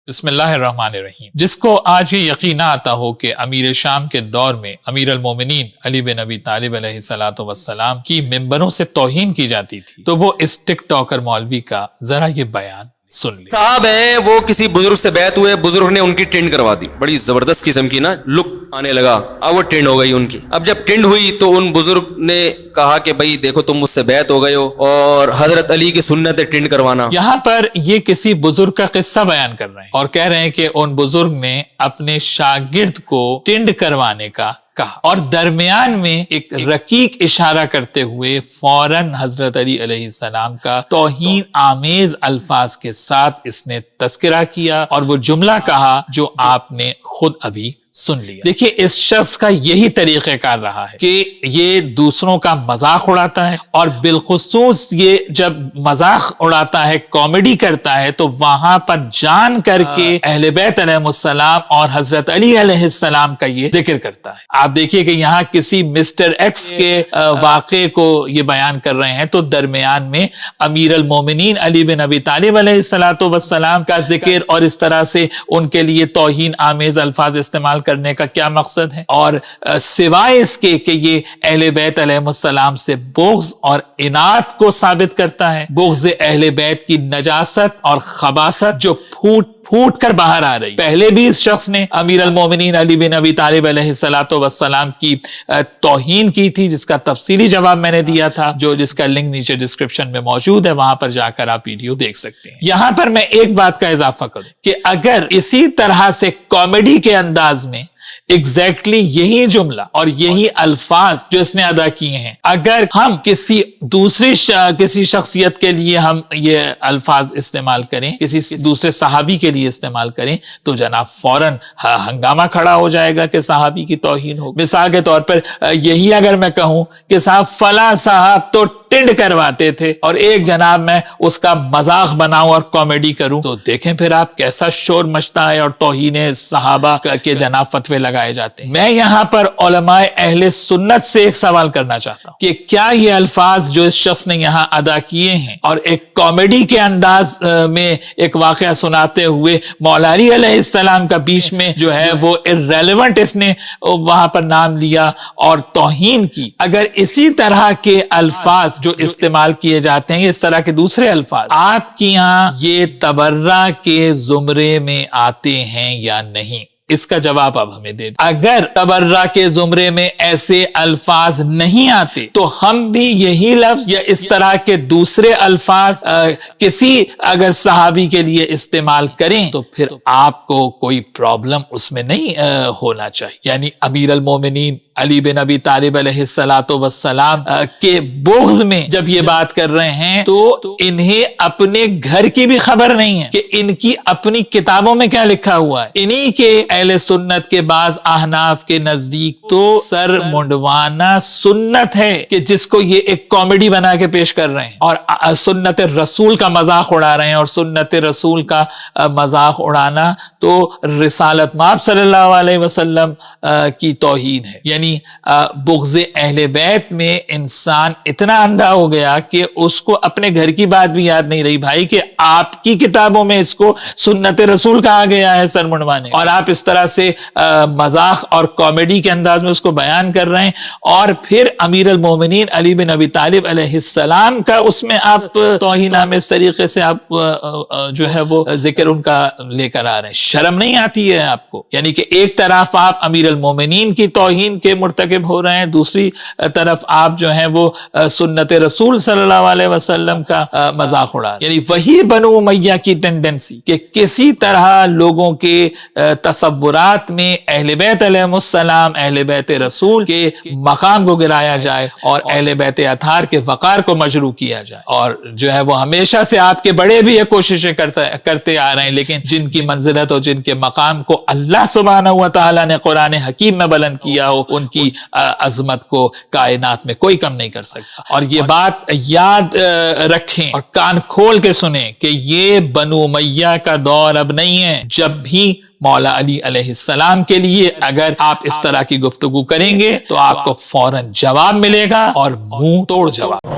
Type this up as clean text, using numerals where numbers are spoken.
بسم اللہ الرحمن الرحیم. جس کو آج یہ یقین آتا ہو کہ امیر شام کے دور میں امیر المومنین علی بن ابی طالب علیہ الصلوۃ والسلام کی ممبروں سے توہین کی جاتی تھی تو وہ اس ٹک ٹاکر مولوی کا ذرا یہ بیان سن لیں. صاحب ہیں وہ کسی بزرگ سے بیعت ہوئے, بزرگ نے ان کی ٹرینڈ کروا دی, بڑی زبردست قسم کی نا لک آنے لگا, اب وہ ٹرینڈ ہو گئی ان کی. اب جب ٹرینڈ ہوئی تو ان بزرگ نے کہا کہ بھائی دیکھو تم مجھ سے بیعت ہو گئے ہو اور حضرت علی کی سنت ٹرینڈ کروانا. یہاں پر یہ کسی بزرگ کا قصہ بیان کر رہے ہیں اور کہہ رہے ہیں کہ ان بزرگ نے اپنے شاگرد کو ٹرینڈ کروانے کا کہا اور درمیان میں ایک رقیق اشارہ کرتے ہوئے فوراً حضرت علی علیہ السلام کا توہین آمیز الفاظ کے ساتھ اس نے تذکرہ کیا اور وہ جملہ کہا جو آپ نے خود ابھی سن لیا. دیکھیے اس شخص کا یہی طریقہ کار رہا ہے کہ یہ دوسروں کا مذاق اڑاتا ہے اور بالخصوص یہ جب مذاق اڑاتا ہے, کامیڈی کرتا ہے تو وہاں پر جان کر کے اہل بیت علیہ السلام اور حضرت علی علیہ السلام کا یہ ذکر کرتا ہے. آپ دیکھیے کہ یہاں کسی مسٹر ایکس کے واقعے کو یہ بیان کر رہے ہیں تو درمیان میں امیر المومنین علی بن ابی طالب علیہ الصلوۃ والسلام کا ذکر اور اس طرح سے ان کے لیے توہین آمیز الفاظ استعمال کرنے کا کیا مقصد ہے, اور سوائے اس کے کہ یہ اہل بیت علیہ السلام سے بغض اور عناد کو ثابت کرتا ہے, بغض اہل بیت کی نجاست اور خباثت جو پھوٹ کر باہر آ رہی. پہلے بھی اس شخص نے امیر المومنین علی بن ابی طالب علیہ الصلوۃ والسلام کی توہین کی تھی جس کا تفصیلی جواب میں نے دیا تھا, جس کا لنک نیچے ڈسکرپشن میں موجود ہے, وہاں پر جا کر آپ ویڈیو دیکھ سکتے ہیں. یہاں پر میں ایک بات کا اضافہ کروں کہ اگر اسی طرح سے کامیڈی کے انداز میں ایگزیکٹلی یہی جملہ اور یہی الفاظ جو اس نے ادا کیے ہیں اگر ہم کسی شخصیت کے لیے ہم یہ الفاظ استعمال کریں, کسی دوسرے صحابی کے لیے استعمال کریں تو جناب فوراً ہنگامہ کھڑا ہو جائے گا کہ صحابی کی توہین ہو. مثال کے طور پر یہی اگر میں کہوں کہ صاحب فلاں صاحب تو ٹنڈ کرواتے تھے اور ایک جناب میں اس کا مذاق بناؤں اور کامیڈی کروں تو دیکھیں پھر آپ کیسا شور مچتا ہے اور توہین صحابہ کے جناب فتوے لگائے جاتے ہیں. میں یہاں پر علماء اہل سنت سے ایک سوال کرنا چاہتا ہوں کہ کیا یہ الفاظ جو اس شخص نے یہاں ادا کیے ہیں اور ایک کامیڈی کے انداز میں ایک واقعہ سناتے ہوئے مولا علی علیہ السلام کا بیچ میں جو ہے وہ irrelevant اس نے وہاں پر نام لیا اور توہین کی, اگر اسی طرح کے الفاظ جو استعمال کیے جاتے ہیں اس طرح کے دوسرے الفاظ آپ کی یہاں یہ تبرہ کے زمرے میں آتے ہیں یا نہیں, اس کا جواب اب ہمیں دے دیں. اگر تبرہ کے زمرے میں ایسے الفاظ نہیں آتے تو ہم بھی یہی لفظ یا اس طرح کے دوسرے الفاظ کسی اگر صحابی کے لیے استعمال کریں تو پھر آپ کو کوئی پرابلم اس میں نہیں ہونا چاہیے. یعنی امیر المومنین علی بن ابی طالب علیہ الصلوۃ والسلام کے بغض میں جب یہ بات کر رہے ہیں تو انہیں اپنے گھر کی بھی خبر نہیں ہے کہ ان کی اپنی کتابوں میں کیا لکھا ہوا ہے. انہی کے اہل سنت کے بعض احناف کے نزدیک تو سر منڈوانا سنت ہے کہ جس کو یہ ایک کامیڈی بنا کے پیش کر رہے ہیں اور سنت رسول کا مذاق اڑا رہے ہیں, اور سنت رسول کا مذاق اڑانا تو رسالت مآب صلی اللہ علیہ وسلم کی توہین ہے. یعنی بغض اہل بیت میں انسان اتنا اندھا ہو گیا کہ اس کو اپنے گھر کی بات بھی یاد نہیں رہی بھائی کہ آپ کی کتابوں میں اس کو سنت رسول کہا گیا ہے سر منڈوانے, اور آپ اس طرح سے مذاق اور کامیڈی کے انداز میں اس کو بیان کر رہے ہیں. اور پھر امیر المومنین علی بن ابی طالب علیہ السلام کا اس میں آپ توہین آمیز طریقے سے آپ جو ہے وہ ذکر ان کا لے کر آ رہے ہیں. شرم نہیں آتی ہے آپ کو؟ یعنی کہ ایک طرف آپ امیر المومنین کی توہین کے مرتکب ہو رہے ہیں, دوسری طرف آپ جو ہیں وہ سنت رسول صلی اللہ علیہ وسلم کا مذاق اڑا رہے ہیں. یعنی وہی بنو امیہ کی ٹینڈنسی کہ کسی طرح لوگوں کے تصورات میں اہل بیت علیہ السلام, اہل بیت رسول کے مقام کو گرایا جائے اور اہل بیت اطہار کے وقار کو مجروح کیا جائے. اور جو ہے وہ ہمیشہ سے آپ کے بڑے بھی یہ کوششیں کرتے آ رہے ہیں, لیکن جن کی منزلت اور جن کے مقام کو اللہ سبحانہ و تعالیٰ نے قرآن حکیم میں بلند کیا ہو ان کی عظمت کو کائنات میں کوئی کم نہیں کر سکتا. اور یہ بات یاد رکھیں اور کان کھول کے سنیں کہ یہ بنو امیہ کا دور اب نہیں ہے. جب بھی مولا علی علیہ السلام کے لیے اگر آپ اس طرح کی گفتگو کریں گے تو آپ کو فوراً جواب ملے گا اور منہ توڑ جواب.